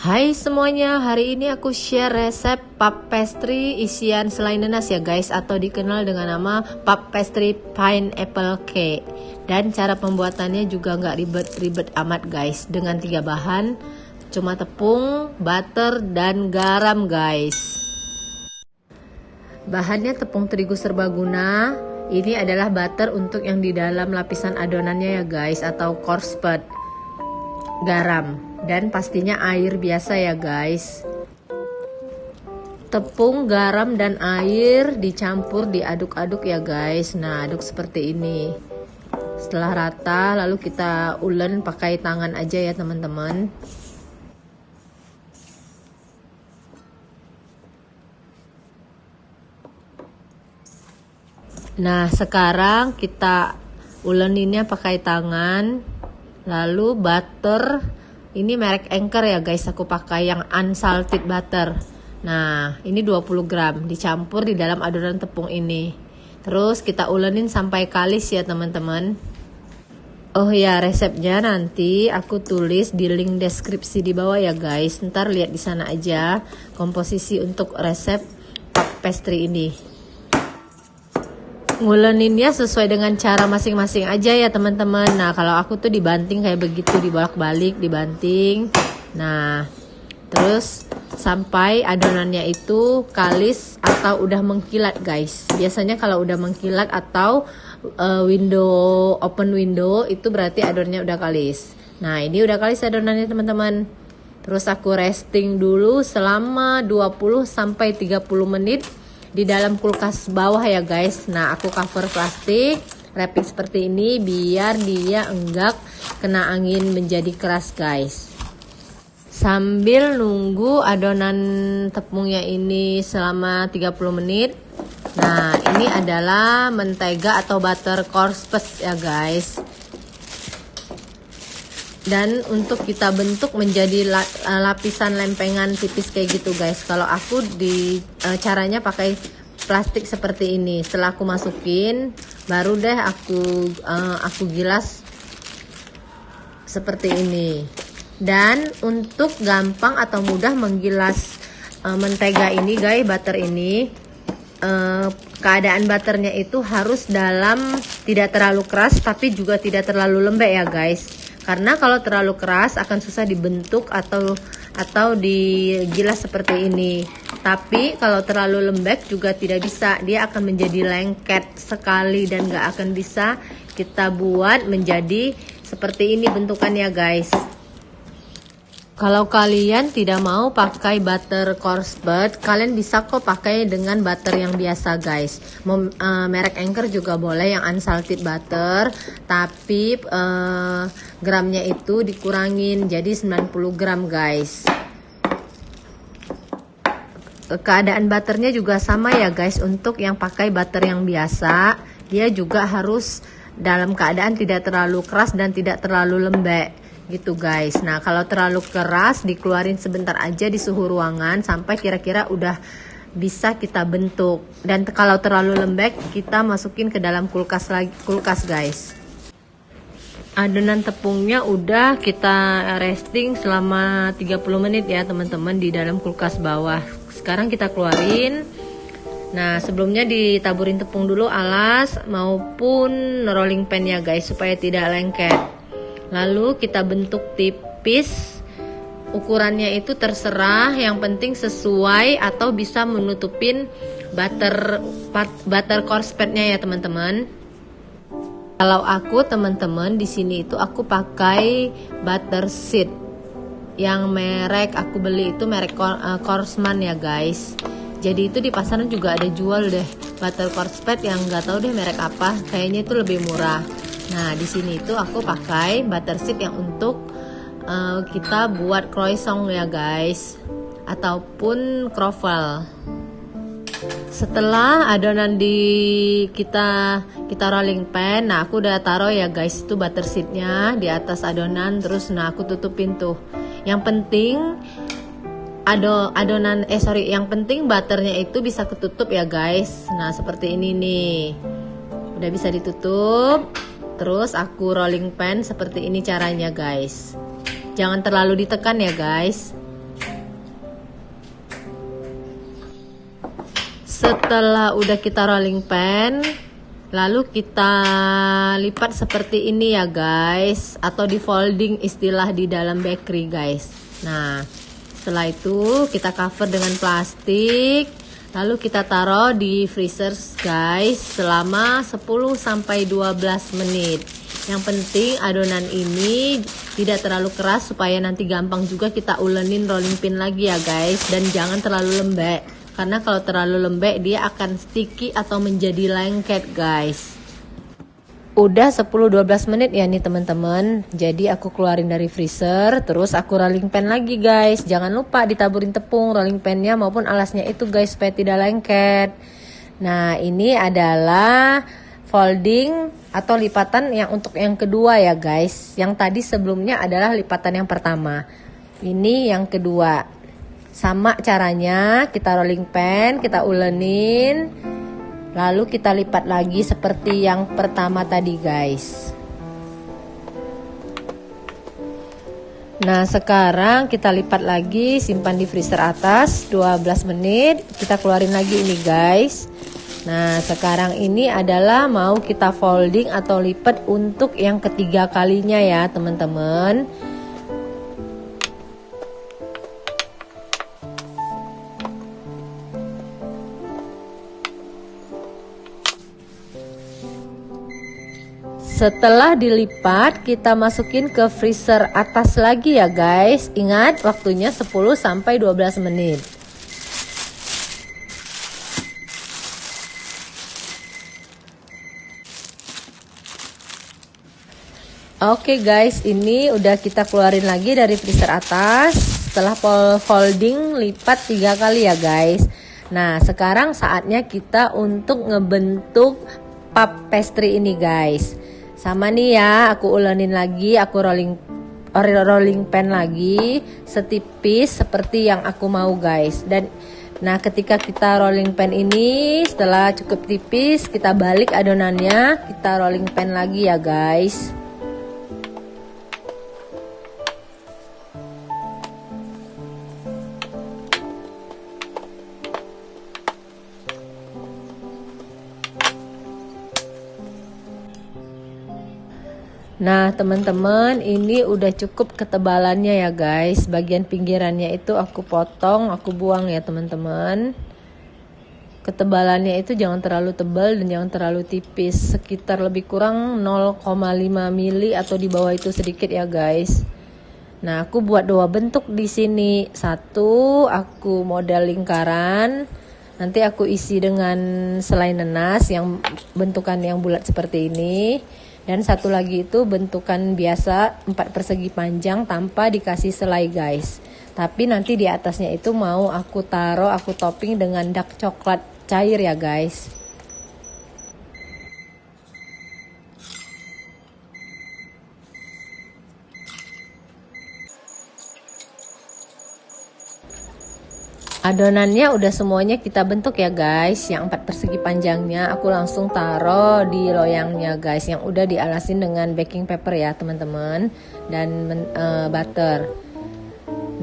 Hai semuanya, hari ini aku share resep puff pastry isian selai nanas ya guys, atau dikenal dengan nama puff pastry pineapple cake. Dan cara pembuatannya juga nggak ribet-ribet amat guys, dengan 3 bahan, cuma tepung, butter, dan garam guys. Bahannya tepung terigu serbaguna, ini adalah butter untuk yang di dalam lapisan adonannya ya guys, atau cornspad, garam, dan pastinya air biasa ya guys. Tepung, garam, dan air dicampur, diaduk-aduk ya guys. Nah, aduk seperti ini. Setelah rata, lalu kita ulen pakai tangan aja ya teman-teman. Nah, sekarang kita uleninnya pakai tangan. Lalu butter, ini merek Anchor ya guys, aku pakai yang unsalted butter. Nah, ini 20 gram dicampur di dalam adonan tepung ini. Terus kita ulenin sampai kalis ya teman-teman. Oh ya, resepnya nanti aku tulis di link deskripsi di bawah ya guys. Ntar lihat di sana aja komposisi untuk resep puff pastry ini. Nguleninnya sesuai dengan cara masing-masing aja ya teman-teman. Nah, kalau aku tuh dibanting kayak begitu, dibolak-balik, dibanting. Nah, terus sampai adonannya itu kalis atau udah mengkilat guys. Biasanya kalau udah mengkilat atau open window itu berarti adonannya udah kalis. Nah, ini udah kalis adonannya teman-teman. Terus aku resting dulu selama 20 sampai 30 menit di dalam kulkas bawah ya guys. Nah, aku cover plastik wrapping seperti ini biar dia enggak kena angin menjadi keras guys. Sambil nunggu adonan tepungnya ini selama 30 menit. Nah, ini adalah mentega atau butter cornspad ya guys. Dan untuk kita bentuk menjadi lapisan lempengan tipis kayak gitu guys. Kalau aku caranya pakai plastik seperti ini. Setelah aku masukin, baru deh aku gilas seperti ini. Dan untuk gampang atau mudah menggilas mentega ini guys, butter ini, keadaan butternya itu harus dalam, tidak terlalu keras tapi juga tidak terlalu lembek ya guys. Karena kalau terlalu keras akan susah dibentuk atau digilas seperti ini. Tapi kalau terlalu lembek juga tidak bisa, dia akan menjadi lengket sekali dan gak akan bisa kita buat menjadi seperti ini bentukannya guys. Kalau kalian tidak mau pakai butter cornspad, kalian bisa kok pakai dengan butter yang biasa guys. Merek Anchor juga boleh yang unsalted butter, tapi gramnya itu dikurangin jadi 90 gram guys. Keadaan butternya juga sama ya guys. Untuk yang pakai butter yang biasa, dia juga harus dalam keadaan tidak terlalu keras dan tidak terlalu lembek gitu guys. Nah, kalau terlalu keras dikeluarin sebentar aja di suhu ruangan sampai kira-kira udah bisa kita bentuk. Dan kalau terlalu lembek kita masukin ke dalam kulkas guys. Adonan tepungnya udah kita resting selama 30 menit ya teman-teman di dalam kulkas bawah. Sekarang kita keluarin. Nah, sebelumnya ditaburin tepung dulu alas maupun rolling pan ya guys, supaya tidak lengket. Lalu kita bentuk tipis. Ukurannya itu terserah, yang penting sesuai atau bisa menutupin butter cornspadnya ya teman-teman. Kalau aku teman-teman di sini itu aku pakai butter seed. Yang merek aku beli itu merek Korsman ya guys. Jadi itu di pasaran juga ada jual deh butter cornspad yang nggak tahu deh merek apa. Kayaknya itu lebih murah. Nah, di sini itu aku pakai butter seed yang untuk kita buat croissant ya guys, ataupun croffle. Setelah adonan kita rolling pan, nah aku udah taruh ya guys itu butter seednya di atas adonan. Terus nah aku tutupin tuh. Yang penting yang penting butternya itu bisa ketutup ya guys. Nah, seperti ini nih. Udah bisa ditutup. Terus aku rolling pan seperti ini caranya guys. Jangan terlalu ditekan ya guys. Setelah udah kita rolling pan, lalu kita lipat seperti ini ya guys, atau di folding istilah di dalam bakery guys. Nah, setelah itu kita cover dengan plastik, lalu kita taruh di freezer guys selama 10 sampai 12 menit. Yang penting adonan ini tidak terlalu keras supaya nanti gampang juga kita ulenin rolling pin lagi ya guys, dan jangan terlalu lembek. Karena kalau terlalu lembek dia akan sticky atau menjadi lengket guys. Udah 10-12 menit ya nih teman-teman. Jadi aku keluarin dari freezer, terus aku rolling pan lagi guys. Jangan lupa ditaburin tepung rolling pannya maupun alasnya itu guys, supaya tidak lengket. Nah, ini adalah folding atau lipatan yang untuk yang kedua ya guys. Yang tadi sebelumnya adalah lipatan yang pertama. Ini yang kedua. Sama caranya, kita rolling pan, kita ulenin, lalu kita lipat lagi seperti yang pertama tadi guys. Nah, sekarang kita lipat lagi, simpan di freezer atas 12 menit, kita keluarin lagi ini guys. Nah, sekarang ini adalah mau kita folding atau lipat untuk yang ketiga kalinya ya teman-teman. Setelah dilipat, kita masukin ke freezer atas lagi ya guys. Ingat waktunya 10 sampai 12 menit. Oke guys, ini udah kita keluarin lagi dari freezer atas. Setelah folding lipat 3 kali ya guys. Nah, sekarang saatnya kita untuk ngebentuk puff pastry ini guys. Sama nih ya, aku ulenin lagi, aku rolling pan lagi setipis seperti yang aku mau guys. Dan nah, ketika kita rolling pan ini setelah cukup tipis, kita balik adonannya, kita rolling pan lagi ya guys. Nah teman-teman, ini udah cukup ketebalannya ya guys. Bagian pinggirannya itu aku potong, aku buang ya teman-teman. Ketebalannya itu jangan terlalu tebal dan jangan terlalu tipis, sekitar lebih kurang 0,5 mili atau di bawah itu sedikit ya guys. Nah, aku buat 2 bentuk di sini. Satu aku model lingkaran, nanti aku isi dengan selai nanas yang bentukan yang bulat seperti ini. Dan satu lagi itu bentukan biasa 4 persegi panjang tanpa dikasih selai guys. Tapi nanti di atasnya itu mau aku taruh, aku topping dengan dark coklat cair ya guys. Adonannya udah semuanya kita bentuk ya guys. Yang 4 persegi panjangnya aku langsung taruh di loyangnya guys, yang udah dialasin dengan baking paper ya teman-teman, dan butter.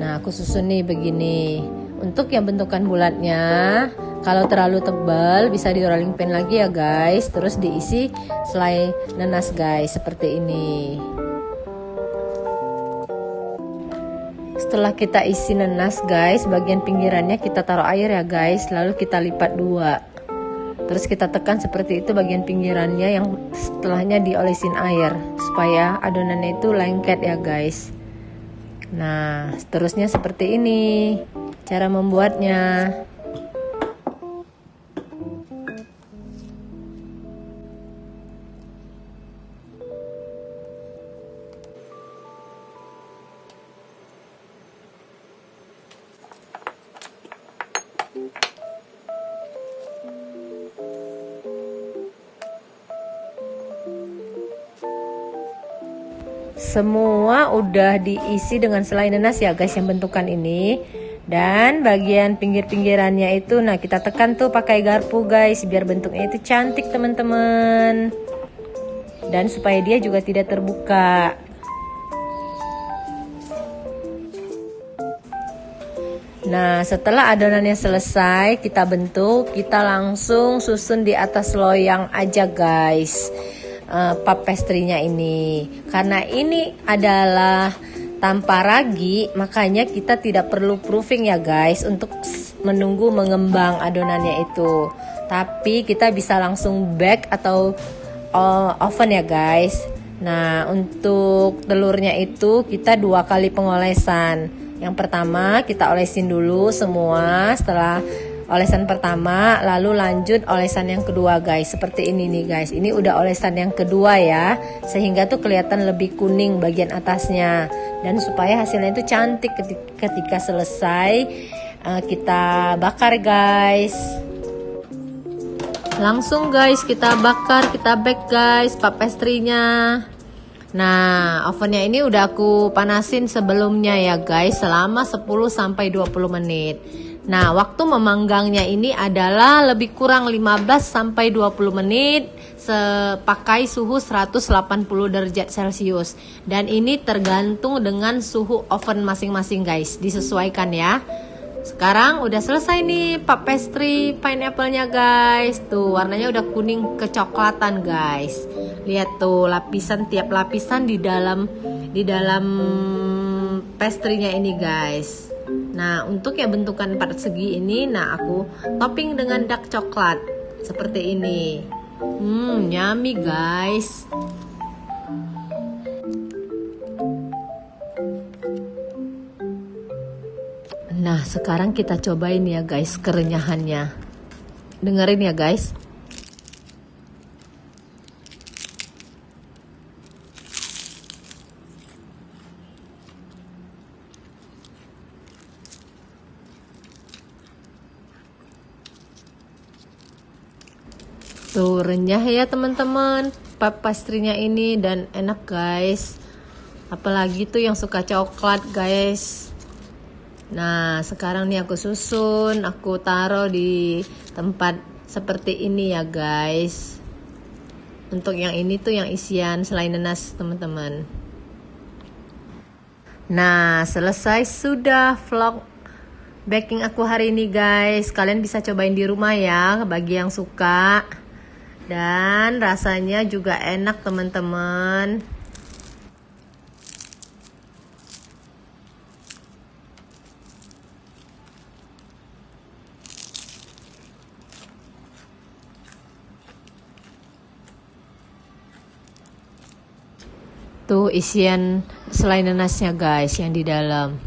Nah, aku susun nih begini. Untuk yang bentukan bulatnya, kalau terlalu tebal bisa di rolling pin lagi ya guys, terus diisi selai nanas guys seperti ini. Setelah kita isi nanas guys, bagian pinggirannya kita taruh air ya guys, lalu kita lipat 2. Terus kita tekan seperti itu bagian pinggirannya, yang setelahnya diolesin air supaya adonannya itu lengket ya guys. Nah, seterusnya seperti ini cara membuatnya. Semua udah diisi dengan selai nanas ya guys yang bentukan ini. Dan bagian pinggir-pinggirannya itu, nah kita tekan tuh pakai garpu guys, biar bentuknya itu cantik teman-teman. Dan supaya dia juga tidak Nah, setelah adonannya selesai, kita bentuk, kita langsung susun di atas loyang aja guys. Puff pastry-nya ini. Karena ini adalah tanpa ragi, makanya kita tidak perlu proofing ya guys untuk menunggu mengembang adonannya itu. Tapi kita bisa langsung bake atau oven ya guys. Nah, untuk telurnya itu kita 2 kali pengolesan. Yang pertama kita olesin dulu semua. Setelah olesan pertama, lalu lanjut olesan yang kedua guys. Seperti ini nih guys. Ini udah olesan yang kedua ya, sehingga tuh kelihatan lebih kuning bagian atasnya. Dan supaya hasilnya itu cantik ketika selesai, kita bakar guys. Langsung guys kita bakar, kita bake guys puff pastry-nya. Nah, ovennya ini udah aku panasin sebelumnya ya guys, selama 10-20 menit. Nah, waktu memanggangnya ini adalah lebih kurang 15-20 menit pakai suhu 180 derajat Celcius. Dan ini tergantung dengan suhu oven masing-masing guys, disesuaikan ya. Sekarang udah selesai nih puff pastry pineapple-nya guys. Tuh warnanya udah kuning kecoklatan guys. Lihat tuh lapisan, tiap lapisan di dalam pastry-nya ini guys. Nah, untuk yang bentukan persegi ini, nah aku topping dengan dark coklat seperti ini. Yummy guys. Nah, sekarang kita cobain ya guys kerenyahannya. Dengerin ya guys. Tuh renyah ya teman-teman puff pastry-nya ini, dan enak guys. Apalagi tuh yang suka coklat guys. Nah, sekarang nih aku susun, aku taruh di tempat seperti ini ya guys. Untuk yang ini tuh yang isian selai nanas teman-teman. Nah, selesai sudah vlog baking aku hari ini guys. Kalian bisa cobain di rumah ya bagi yang suka. Dan rasanya juga enak teman-teman. Tuh isian selai nanasnya guys yang di dalam.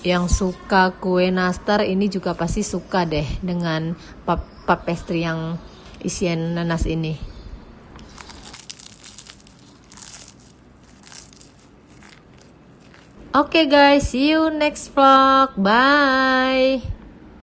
Yang suka kue nastar ini juga pasti suka deh dengan puff pastry yang isian nanas ini. Oke guys, see you next vlog. Bye.